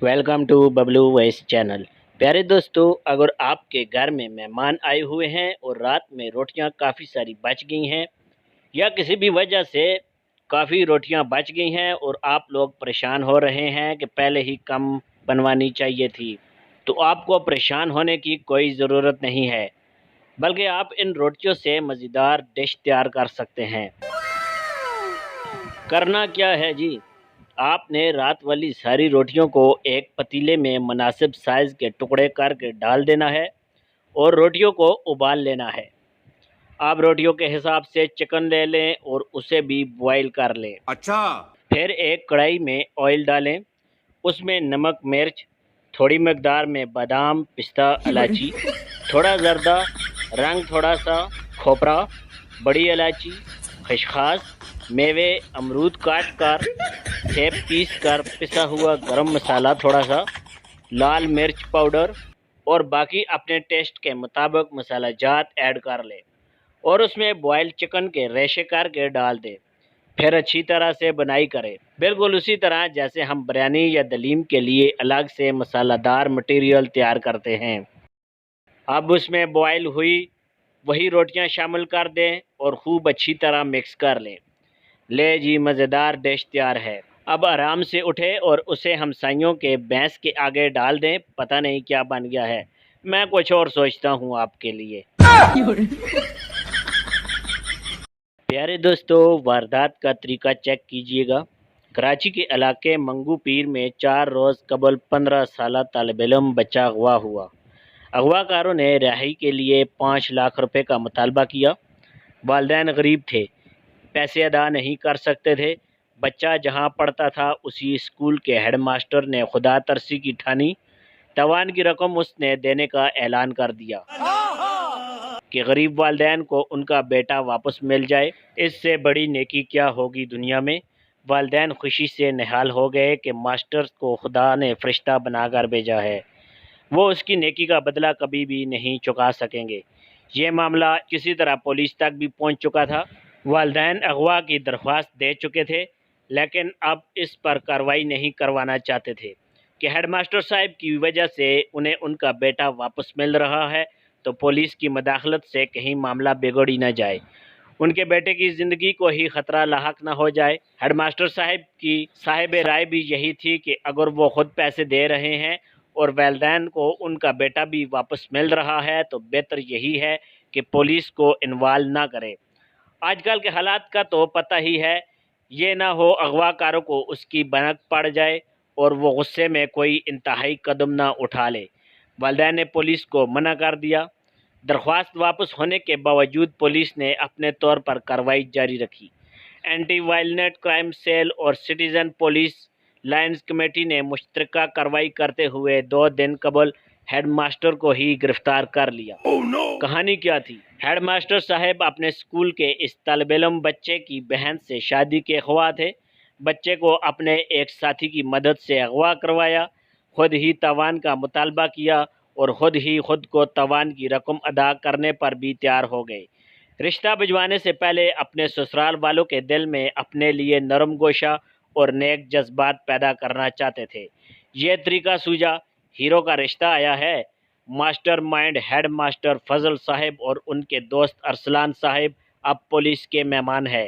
Welcome to Bablu voice channel. प्यारे दोस्तों, अगर आपके घर में मेहमान आए हुए हैं और रात में रोटियां काफ़ी सारी बच गई हैं या किसी भी वजह से काफ़ी रोटियां बच गई हैं और आप लोग परेशान हो रहे हैं कि पहले ही कम बनवानी चाहिए थी, तो आपको परेशान होने की कोई ज़रूरत नहीं है, बल्कि आप इन रोटियों से मज़ेदार डिश तैयार कर सकते हैं। करना क्या है जी, आपने रात वाली सारी रोटियों को एक पतीले में मुनासिब साइज़ के टुकड़े करके डाल देना है और रोटियों को उबाल लेना है। आप रोटियों के हिसाब से चिकन ले लें और उसे भी बॉईल कर लें। अच्छा। फिर एक कढ़ाई में ऑयल डालें, उसमें नमक, मिर्च, थोड़ी मकदार में बादाम, पिस्ता, इलायची, थोड़ा ज़र्दा, रंग थोड़ा सा, खोपरा, बड़ी इलायची, खसखस, मेवे, अमरूद काट कर, सेब पीस कर, पिसा हुआ गरम मसाला थोड़ा सा, लाल मिर्च पाउडर और बाकी अपने टेस्ट के मुताबिक मसाला जात ऐड कर लें और उसमें बॉयल चिकन के रेशे करके डाल दें। फिर अच्छी तरह से बनाई करें, बिल्कुल उसी तरह जैसे हम बिरयानी या दलीम के लिए अलग से मसालादार मटेरियल तैयार करते हैं। अब उसमें बॉयल हुई वही रोटियां शामिल कर दें और खूब अच्छी तरह मिक्स कर लें। ले जी, मज़ेदार डिश तैयार है। अब आराम से उठे और उसे हमसाइयों के भैंस के आगे डाल दें। पता नहीं क्या बन गया है, मैं कुछ और सोचता हूँ आपके लिए। प्यारे दोस्तों, वारदात का तरीका चेक कीजिएगा। कराची के इलाके मंगू पीर में 4 रोज़ कबल 15 साल तालिब इल्म बच्चा अगवा हुआ। अगवाकारों ने रिहाई के लिए 5 लाख रुपए का मुतालबा किया। वालिदैन गरीब थे, पैसे अदा नहीं कर सकते थे। बच्चा जहां पढ़ता था उसी स्कूल के हेड मास्टर ने खुदा तरसी की ठानी, तवान की रकम उसने देने का ऐलान कर दिया कि गरीब वालिदैन को उनका बेटा वापस मिल जाए। इससे बड़ी नेकी क्या होगी दुनिया में। वालिदैन खुशी से निहाल हो गए कि मास्टर को खुदा ने फरिश्ता बनाकर भेजा है, वो उसकी नेकी का बदला कभी भी नहीं चुका सकेंगे। ये मामला किसी तरह पुलिस तक भी पहुंच चुका था। वालिदैन अगवा की दरख्वास्त दे चुके थे, लेकिन अब इस पर कार्रवाई नहीं करवाना चाहते थे कि हेडमास्टर साहब की वजह से उन्हें उनका बेटा वापस मिल रहा है, तो पुलिस की मदाखलत से कहीं मामला बिगड़ ही न जाए, उनके बेटे की ज़िंदगी को ही ख़तरा लाहक न हो जाए। हेडमास्टर साहब की साहिब राय भी यही थी कि अगर वो ख़ुद पैसे दे रहे हैं और वालिदैन को उनका बेटा भी वापस मिल रहा है, तो बेहतर यही है कि पुलिस को इन्वॉल्व ना करे। आजकल के हालात का तो पता ही है, ये ना हो अगवाकारों को उसकी भनक पड़ जाए और वो गुस्से में कोई इंतहाई कदम ना उठा ले। वालिदैन ने पुलिस को मना कर दिया। दरख्वास्त वापस होने के बावजूद पुलिस ने अपने तौर पर कार्रवाई जारी रखी। एंटी वायलेंट क्राइम सेल और सिटीज़न पुलिस लाइन्स कमेटी ने मुश्तरका कार्रवाई करते हुए 2 दिन कबल हेडमास्टर को ही गिरफ्तार कर लिया। कहानी क्या थी? हेडमास्टर साहब अपने स्कूल के इस तालिब इल्म बच्चे की बहन से शादी के ख्वाह थे। बच्चे को अपने एक साथी की मदद से अगवा करवाया, खुद ही तवान का मुतालबा किया और खुद को तवान की रकम अदा करने पर भी तैयार हो गए। रिश्ता भिजवाने से पहले अपने ससुराल वालों के दिल में अपने लिए नरम गोशा और नेक जज्बात पैदा करना चाहते थे। ये तरीका सूझा, हीरो का रिश्ता आया है। मास्टर माइंड हेड मास्टर फजल साहब और उनके दोस्त अरसलान साहब अब पुलिस के मेहमान है।